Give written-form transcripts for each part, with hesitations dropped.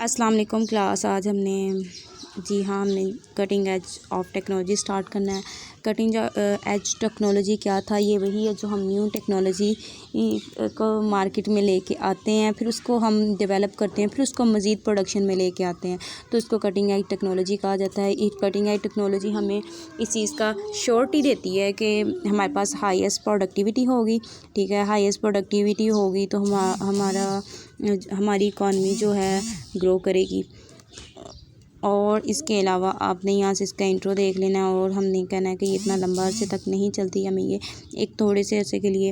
अस्सलाम वालेकुम क्लास। आज हमने cutting edge of technology start करना है। कटिंग एज टेक्नोलॉजी क्या था, ये वही है जो हम न्यू टेक्नोलॉजी को मार्केट में लेके आते हैं, फिर उसको हम डेवलप करते हैं, फिर उसको मज़ीद प्रोडक्शन में लेके आते हैं, तो इसको कटिंग एज टेक्नोलॉजी कहा जाता है। ये कटिंग एज टेक्नोलॉजी हमें इस चीज़ का श्योरिटी देती है कि हमारे पास हाईएस्ट प्रोडक्टिविटी होगी। ठीक है, हाईएस्ट प्रोडक्टिविटी होगी तो हमारी इकॉनमी जो है ग्रो करेगी। और इसके अलावा आपने यहाँ से इसका इंट्रो देख लेना है, और हमने कहना है कि ये इतना लंबा अरसे तक नहीं चलती, हमें ये एक थोड़े से अरसे के लिए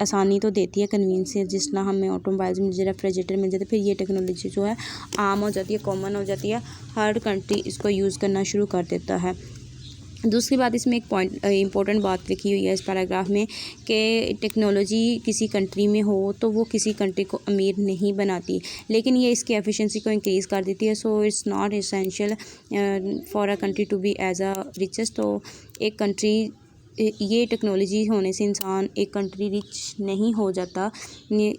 आसानी तो देती है, कन्वीनियंस है। जिस तरह हमें ऑटोमोबाइल्स में रेफ्रिजरेटर मिल जाते हैं, फिर ये टेक्नोलॉजी जो है आम हो जाती है, कॉमन हो जाती है, हर कंट्री इसको यूज़ करना शुरू कर देता है। दूसरी बात, इसमें एक इम्पोर्टेंट बात लिखी हुई है इस पैराग्राफ में कि टेक्नोलॉजी किसी कंट्री में हो तो वो किसी कंट्री को अमीर नहीं बनाती, लेकिन ये इसकी एफिशिएंसी को इंक्रीज़ कर देती है। So it's not essential for a country to be as a richest. तो एक कंट्री, ये टेक्नोलॉजी होने से इंसान एक कंट्री रिच नहीं हो जाता।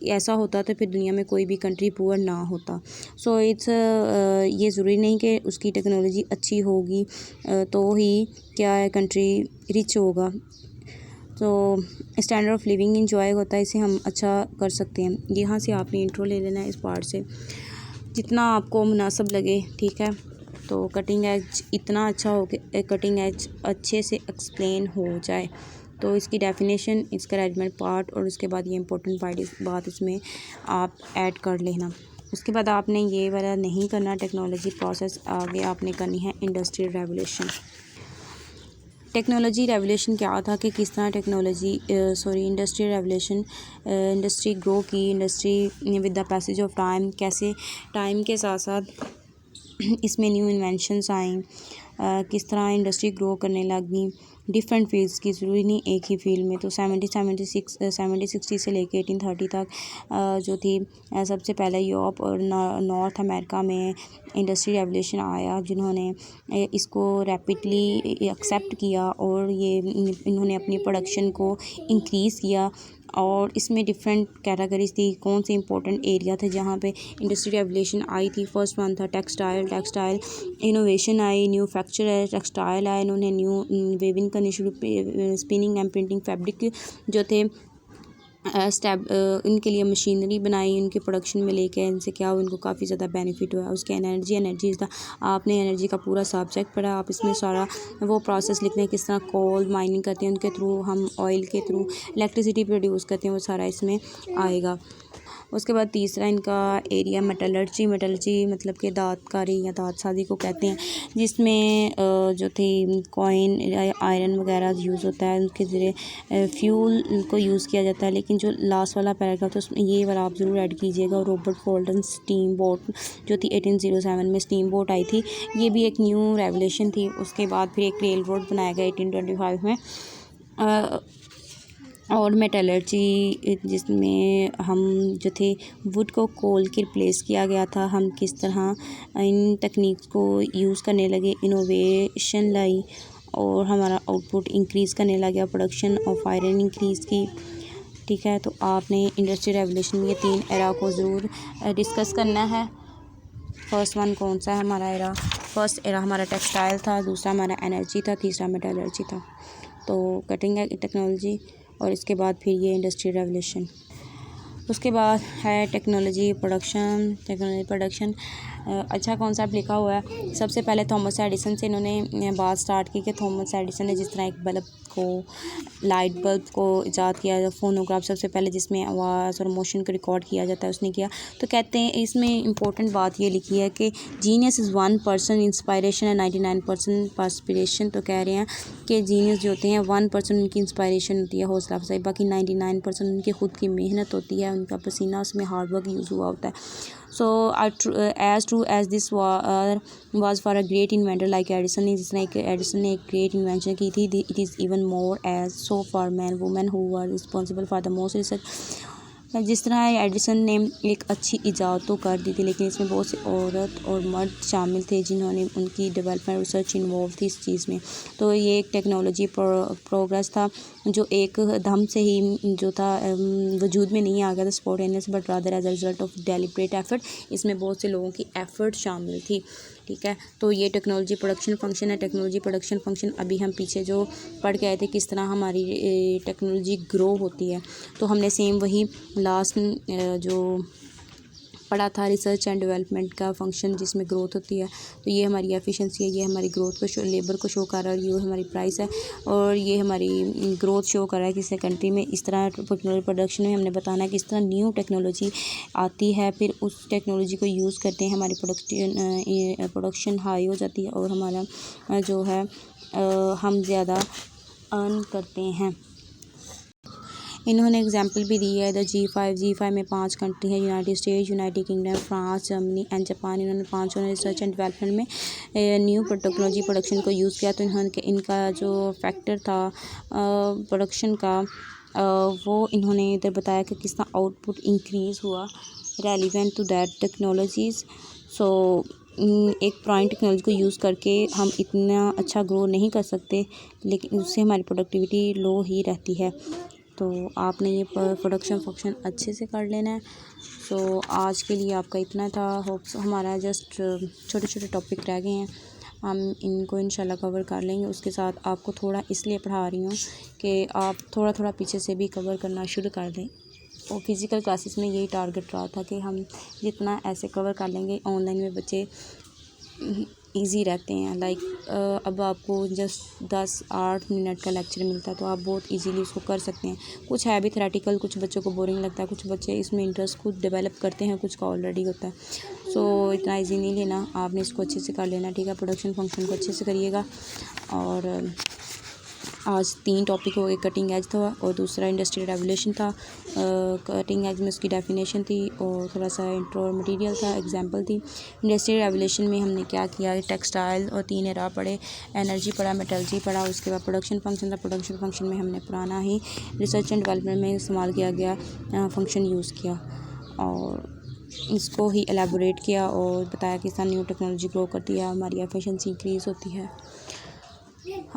ऐसा होता तो फिर दुनिया में कोई भी कंट्री पुअर ना होता। सो ये ज़रूरी नहीं कि उसकी टेक्नोलॉजी अच्छी होगी तो ही क्या है कंट्री रिच होगा। तो स्टैंडर्ड ऑफ लिविंग इंजॉय होता है, इसे हम अच्छा कर सकते हैं। यहाँ से आपने इंट्रो ले लेना है इस पार्ट से, जितना आपको मुनासिब लगे। ठीक है, तो कटिंग एज इतना अच्छा हो कि कटिंग एज अच्छे से एक्सप्लेन हो जाए। तो इसकी डेफिनेशन, इसका रेलिवेंट पार्ट और उसके बाद ये इंपॉर्टेंट बात इसमें आप ऐड कर लेना। उसके बाद आपने ये वाला नहीं करना टेक्नोलॉजी प्रोसेस, आगे आपने करनी है इंडस्ट्रियल रेवोल्यूशन। टेक्नोलॉजी रेवोल्यूशन क्या था कि किस तरह इंडस्ट्रियल रेवोल्यूशन, इंडस्ट्री ग्रो की, industry with the passage of time, कैसे टाइम के साथ साथ इसमें न्यू इन्वेंशंस आई, किस तरह इंडस्ट्री ग्रो करने लगी डिफरेंट फील्ड्स की, ज़रूरी नहीं एक ही फील्ड में। तो 1760 से लेके 1830 तक जो थी, सबसे पहले यूरोप और नॉर्थ अमेरिका में इंडस्ट्री रेवोल्यूशन आया, जिन्होंने इसको रैपिडली एक्सेप्ट किया और इन्होंने अपनी प्रोडक्शन को इंक्रीज़ किया। और इसमें डिफरेंट कैटेगरीज थी, कौन से इंपॉर्टेंट एरिया थे जहाँ पे इंडस्ट्री रेवोल्यूशन आई थी। फर्स्ट वन था टेक्सटाइल इनोवेशन आई, न्यू फैक्चर है, टेक्सटाइल आए, इन्होंने न्यू वेविंग करनी शुरू, स्पिनिंग एंड प्रिंटिंग फैब्रिक जो थे इनके लिए मशीनरी बनाई, उनके प्रोडक्शन में लेके इनसे क्या हुआ, इनको काफ़ी ज़्यादा बेनिफिट हुआ। उसके एनर्जी इज़ द, आपने एनर्जी का पूरा सब्जेक्ट पढ़ा, आप इसमें सारा वो प्रोसेस लिखते हैं, किस तरह कोल माइनिंग करते हैं, उनके थ्रू हम ऑयल के थ्रू इलेक्ट्रिसिटी प्रोड्यूस करते हैं, वो सारा इसमें आएगा। उसके बाद तीसरा इनका एरिया मेटलर्जी मतलब कि दाँतकारी या दाँतसाज़ी को कहते हैं, जिसमें जो थी कॉइन आयरन वगैरह यूज़ होता है, उनके ज़रिए फ्यूल को यूज़ किया जाता है। लेकिन जो लास्ट वाला पैराग्राफ था उसमें ये वाला आप ज़रूर ऐड कीजिएगा। रॉबर्ट फुल्टन स्टीम बोट जो थी 1807 में स्टीम बोट आई थी, ये भी एक न्यू रेवोल्यूशन थी। उसके बाद फिर एक रेल रोड बनाया गया 1825 में। और मेटलर्जी जिसमें हम जो थे वुड को कोल के रिप्लेस किया गया था, हम किस तरह इन टेक्निक्स को यूज़ करने लगे, इनोवेशन लाई और हमारा आउटपुट इंक्रीज़ करने लगा, प्रोडक्शन ऑफ आयरन इंक्रीज़ की। ठीक है, तो आपने इंडस्ट्रियल रेवोल्यूशन में ये 3 एरा को ज़रूर डिस्कस करना है। फर्स्ट वन कौन सा है हमारा एरा? फर्स्ट एरा हमारा टेक्सटाइल था, दूसरा हमारा एनर्जी था, तीसरा मेटलर्जी था। तो कटिंग टेक्नोलॉजी और इसके बाद फिर ये इंडस्ट्रियल रेवोल्यूशन। उसके बाद है टेक्नोलॉजी प्रोडक्शन। अच्छा कॉन्सेप्ट लिखा हुआ है। सबसे पहले थॉमस एडिसन से इन्होंने बात स्टार्ट की कि थॉमस एडिसन ने जिस तरह एक लाइट बल्ब को ईजाद किया, फ़ोनोग्राफ सबसे पहले जिसमें आवाज़ और मोशन को रिकॉर्ड किया जाता है उसने किया। तो कहते हैं इसमें इम्पोर्टेंट बात ये लिखी है कि genius is 1% inspiration and 99% perspiration. तो कह रहे हैं कि जीनियस जो होते हैं 1% उनकी इंस्पायरेशन होती है, हौसला अफजाई, बाकी 99% उनकी खुद की मेहनत होती है, उनका पसीना, उसमें हार्ड वर्क यूज़ हुआ होता है। सो as true as this was for a great inventor like Edison ने, जिस तरह एक एडिसन ने एक ग्रेट इन्वेंशन की थी, it is even more as so for men women who were responsible for the most research जिस तरह एडिसन ने एक अच्छी ईजाद तो कर दी थी, लेकिन इसमें बहुत से औरत और मर्द शामिल थे जिन्होंने उनकी डेवलपमेंट रिसर्च इन्वॉल्व थी इस चीज़ में। तो ये एक टेक्नोलॉजी प्रोग्रेस था जो एक दम से ही जो था वजूद में नहीं आ गया था spontaneous, but rather as a result of deliberate effort. इसमें बहुत से लोगों की एफर्ट शामिल थी, ठीक है। तो ये टेक्नोलॉजी प्रोडक्शन फंक्शन है। टेक्नोलॉजी प्रोडक्शन फंक्शन अभी हम पीछे जो पढ़ के आए थे किस तरह हमारी टेक्नोलॉजी ग्रो होती है, तो हमने सेम वही लास्ट जो पढ़ा था रिसर्च एंड डेवलपमेंट का फंक्शन जिसमें ग्रोथ होती है। तो ये हमारी एफिशिएंसी है, ये हमारी ग्रोथ को लेबर को शो कर रहा है, और ये हमारी प्राइस है, और ये हमारी ग्रोथ शो कर रहा है किसी कंट्री में। इस तरह टेक्नोलॉजी प्रोडक्शन में हमने बताना है किस तरह न्यू टेक्नोलॉजी आती है, फिर उस टेक्नोलॉजी को यूज़ करते हैं, हमारी प्रोडक्शन हाई हो जाती है और हमारा जो है हम ज़्यादा अर्न करते हैं। इन्होंने एग्जाम्पल भी दी है द G5 में 5 कंट्री है, United states, United kingdom, France, Germany and Japan. इन्होंने पाँचों ने रिसर्च एंड डेवलपमेंट में न्यू टेक्नोलॉजी प्रोडक्शन को यूज़ किया। तो इन्होंने इनका जो फैक्टर था प्रोडक्शन का वो इन्होंने इधर बताया कि किस तरह आउटपुट इंक्रीज़ हुआ रेलिवेंट टू दैट टेक्नोलॉजीज़। सो एक पुरानी टेक्नोलॉजी को यूज़ करके हम इतना अच्छा ग्रो नहीं कर सकते, लेकिन उससे हमारी प्रोडक्टिविटी लो ही रहती है। तो आपने ये प्रोडक्शन फंक्शन अच्छे से कर लेना है। सो आज के लिए आपका इतना था। होप्स हमारा जस्ट छोटे छोटे टॉपिक रह गए हैं, हम इनको इंशाल्लाह कवर कर लेंगे। उसके साथ आपको थोड़ा इसलिए पढ़ा रही हूँ कि आप थोड़ा थोड़ा पीछे से भी कवर करना शुरू कर दें। और फिज़िकल क्लासेस में यही टारगेट रहा था कि हम जितना ऐसे कवर कर लेंगे, ऑनलाइन में बच्चे इजी रहते हैं। लाइक अब आपको जस्ट 10-8 मिनट का लेक्चर मिलता है तो आप बहुत इजीली उसको कर सकते हैं। कुछ है भी थेरेटिकल, कुछ बच्चों को बोरिंग लगता है, कुछ बच्चे इसमें इंटरेस्ट खुद डेवलप करते हैं, कुछ का ऑलरेडी होता है। सो इतना इजी नहीं लेना, आपने इसको अच्छे से कर लेना, ठीक है। प्रोडक्शन फंक्शन को अच्छे से करिएगा। और आज 3 टॉपिक हो गए। कटिंग एज था और दूसरा इंडस्ट्रियल रेवोल्यूशन था। कटिंग एज में उसकी डेफिनेशन थी और थोड़ा सा इंट्रो मटेरियल था, एग्जांपल थी। इंडस्ट्रियल रेवोल्यूशन में हमने क्या किया, टेक्सटाइल और 3 एरा पढ़े, एनर्जी पढ़ा, मेटलर्जी पढ़ा। उसके बाद प्रोडक्शन फंक्शन था। प्रोडक्शन फंक्शन में हमने पुराना ही रिसर्च एंड डेवलपमेंट में इस्तेमाल किया गया फंक्शन यूज़ किया और इसको ही एलेबोरेट किया और बताया कि न्यू टेक्नोलॉजी ग्रो करती है, हमारी एफिशिएंसी इंक्रीज़ होती है।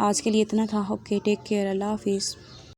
आज के लिए इतना था। ओके, टेक केयर, अल्लाह हाफिज़।